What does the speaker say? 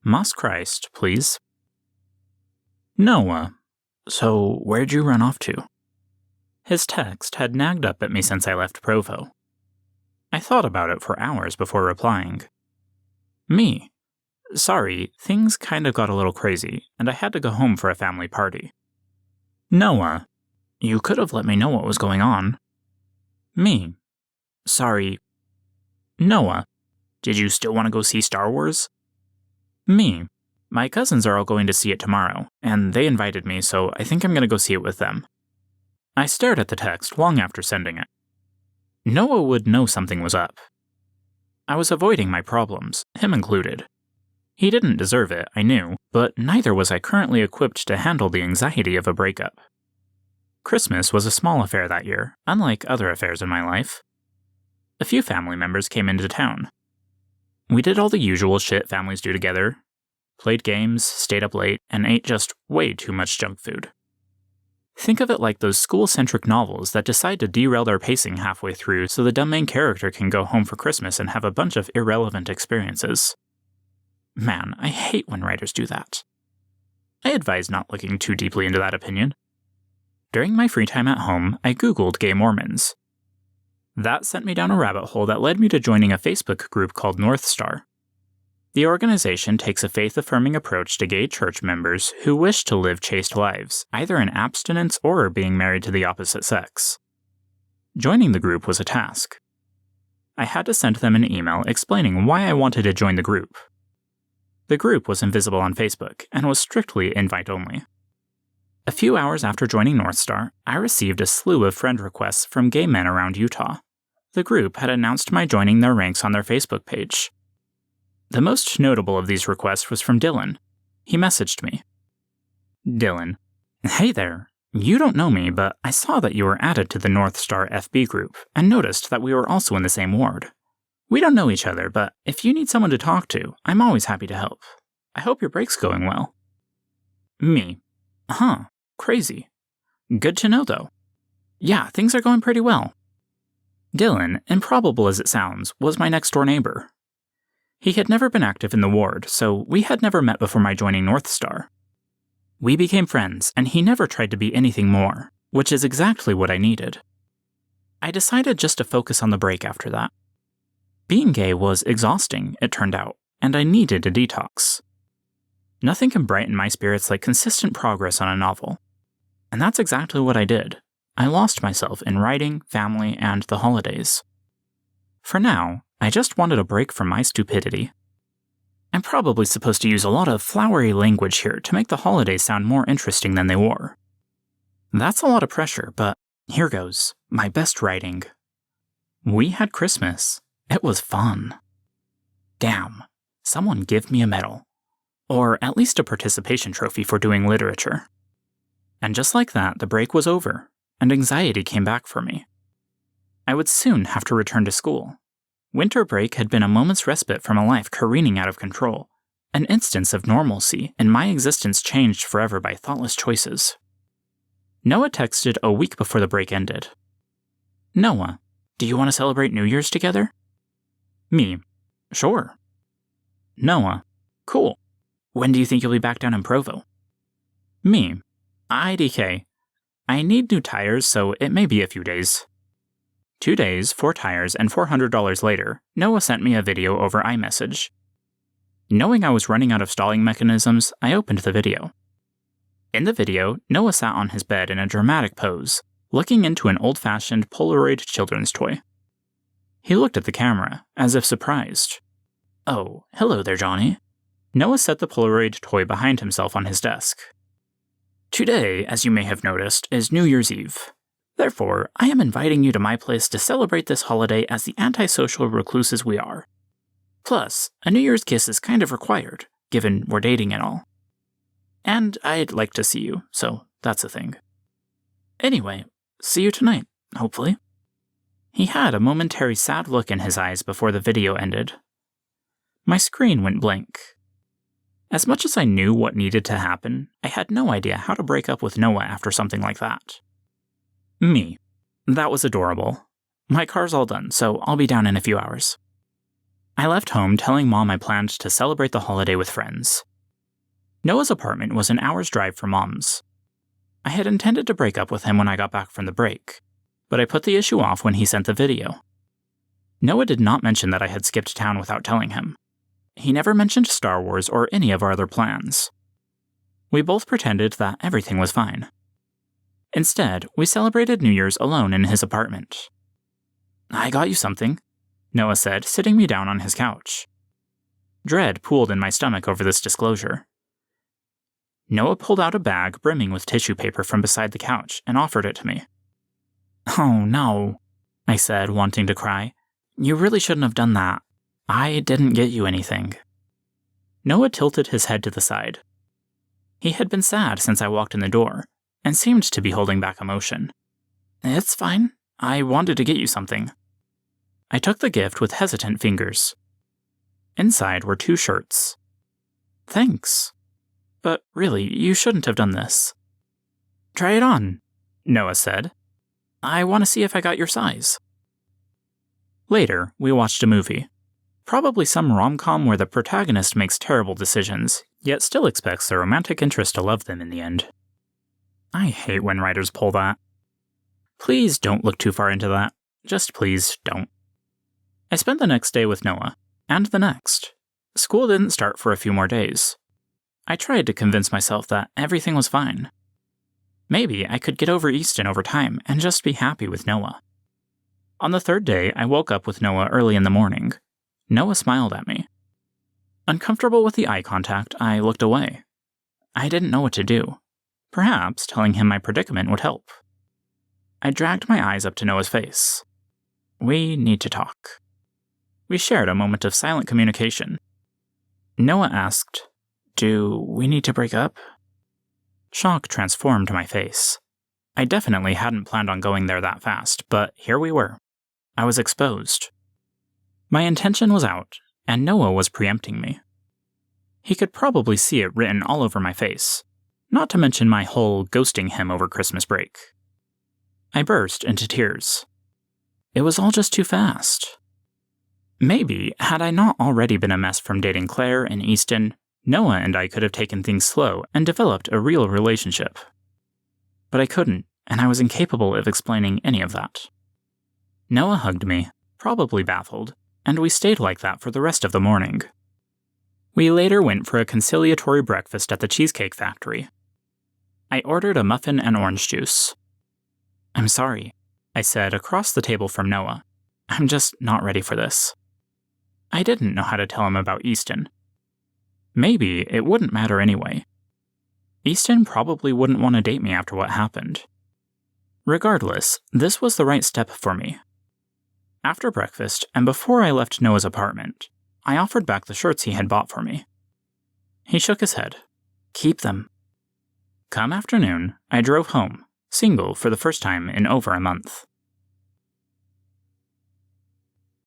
Moss Christ, please. Noah, so where'd you run off to? His text had nagged up at me since I left Provo. I thought about it for hours before replying. Me. Sorry, things kind of got a little crazy, and I had to go home for a family party. Noah, you could have let me know what was going on. Me. Sorry. Noah, did you still want to go see Star Wars? Me. My cousins are all going to see it tomorrow, and they invited me, so I think I'm going to go see it with them. I stared at the text long after sending it. Noah would know something was up. I was avoiding my problems, him included. He didn't deserve it, I knew, but neither was I currently equipped to handle the anxiety of a breakup. Christmas was a small affair that year, unlike other affairs in my life. A few family members came into town. We did all the usual shit families do together. Played games, stayed up late, and ate just way too much junk food. Think of it like those school-centric novels that decide to derail their pacing halfway through so the dumb main character can go home for Christmas and have a bunch of irrelevant experiences. Man, I hate when writers do that. I advise not looking too deeply into that opinion. During my free time at home, I Googled gay Mormons. That sent me down a rabbit hole that led me to joining a Facebook group called North Star. The organization takes a faith-affirming approach to gay church members who wish to live chaste lives, either in abstinence or being married to the opposite sex. Joining the group was a task. I had to send them an email explaining why I wanted to join the group. The group was invisible on Facebook and was strictly invite-only. A few hours after joining North Star, I received a slew of friend requests from gay men around Utah. The group had announced my joining their ranks on their Facebook page. The most notable of these requests was from Dylan. He messaged me. Dylan, hey there. You don't know me, but I saw that you were added to the North Star FB group and noticed that we were also in the same ward. We don't know each other, but if you need someone to talk to, I'm always happy to help. I hope your break's going well. Me. Huh. Crazy. Good to know, though. Yeah, things are going pretty well. Dylan, improbable as it sounds, was my next-door neighbor. He had never been active in the ward, so we had never met before my joining North Star. We became friends, and he never tried to be anything more, which is exactly what I needed. I decided just to focus on the break after that. Being gay was exhausting, it turned out, and I needed a detox. Nothing can brighten my spirits like consistent progress on a novel. And that's exactly what I did. I lost myself in writing, family, and the holidays. For now, I just wanted a break from my stupidity. I'm probably supposed to use a lot of flowery language here to make the holidays sound more interesting than they were. That's a lot of pressure, but here goes, my best writing. We had Christmas. It was fun. Damn, someone give me a medal. Or at least a participation trophy for doing literature. And just like that, the break was over, and anxiety came back for me. I would soon have to return to school. Winter break had been a moment's respite from a life careening out of control, an instance of normalcy, and my existence changed forever by thoughtless choices. Noah texted a week before the break ended. Noah, do you want to celebrate New Year's together? Me, sure. Noah, cool. When do you think you'll be back down in Provo? Me, IDK. I need new tires, so it may be a few days. 2 days, 4 tires, and $400 later, Noah sent me a video over iMessage. Knowing I was running out of stalling mechanisms, I opened the video. In the video, Noah sat on his bed in a dramatic pose, looking into an old-fashioned Polaroid children's toy. He looked at the camera, as if surprised. Oh, hello there, Johnny. Noah set the Polaroid toy behind himself on his desk. Today, as you may have noticed, is New Year's Eve. Therefore, I am inviting you to my place to celebrate this holiday as the antisocial recluses we are. Plus, a New Year's kiss is kind of required, given we're dating and all. And I'd like to see you, so that's a thing. Anyway, see you tonight, hopefully. He had a momentary sad look in his eyes before the video ended. My screen went blank. As much as I knew what needed to happen, I had no idea how to break up with Noah after something like that. Me. That was adorable. My car's all done, so I'll be down in a few hours. I left home telling Mom I planned to celebrate the holiday with friends. Noah's apartment was an hour's drive from Mom's. I had intended to break up with him when I got back from the break, but I put the issue off when he sent the video. Noah did not mention that I had skipped town without telling him. He never mentioned Star Wars or any of our other plans. We both pretended that everything was fine. Instead, we celebrated New Year's alone in his apartment. "I got you something," Noah said, sitting me down on his couch. Dread pooled in my stomach over this disclosure. Noah pulled out a bag brimming with tissue paper from beside the couch and offered it to me. "Oh, no," I said, wanting to cry. "You really shouldn't have done that. I didn't get you anything." Noah tilted his head to the side. He had been sad since I walked in the door, and seemed to be holding back emotion. "It's fine. I wanted to get you something." I took the gift with hesitant fingers. Inside were 2 shirts. "Thanks. But really, you shouldn't have done this." "Try it on," Noah said. "I want to see if I got your size." Later, we watched a movie. Probably some rom-com where the protagonist makes terrible decisions, yet still expects the romantic interest to love them in the end. I hate when writers pull that. Please don't look too far into that. Just please don't. I spent the next day with Noah, and the next. School didn't start for a few more days. I tried to convince myself that everything was fine. Maybe I could get over Easton over time and just be happy with Noah. On the 3rd day, I woke up with Noah early in the morning. Noah smiled at me. Uncomfortable with the eye contact, I looked away. I didn't know what to do. Perhaps telling him my predicament would help. I dragged my eyes up to Noah's face. "We need to talk." We shared a moment of silent communication. Noah asked, "Do we need to break up?" Shock transformed my face. I definitely hadn't planned on going there that fast, but here we were. I was exposed. My intention was out, and Noah was preempting me. He could probably see it written all over my face, not to mention my whole ghosting him over Christmas break. I burst into tears. It was all just too fast. Maybe, had I not already been a mess from dating Claire and Easton, Noah and I could have taken things slow and developed a real relationship. But I couldn't, and I was incapable of explaining any of that. Noah hugged me, probably baffled, and we stayed like that for the rest of the morning. We later went for a conciliatory breakfast at the Cheesecake Factory. I ordered a muffin and orange juice. "I'm sorry," I said across the table from Noah. "I'm just not ready for this." I didn't know how to tell him about Easton. Maybe it wouldn't matter anyway. Easton probably wouldn't want to date me after what happened. Regardless, this was the right step for me. After breakfast, and before I left Noah's apartment, I offered back the shirts he had bought for me. He shook his head. "Keep them." Come afternoon, I drove home, single for the first time in over a month.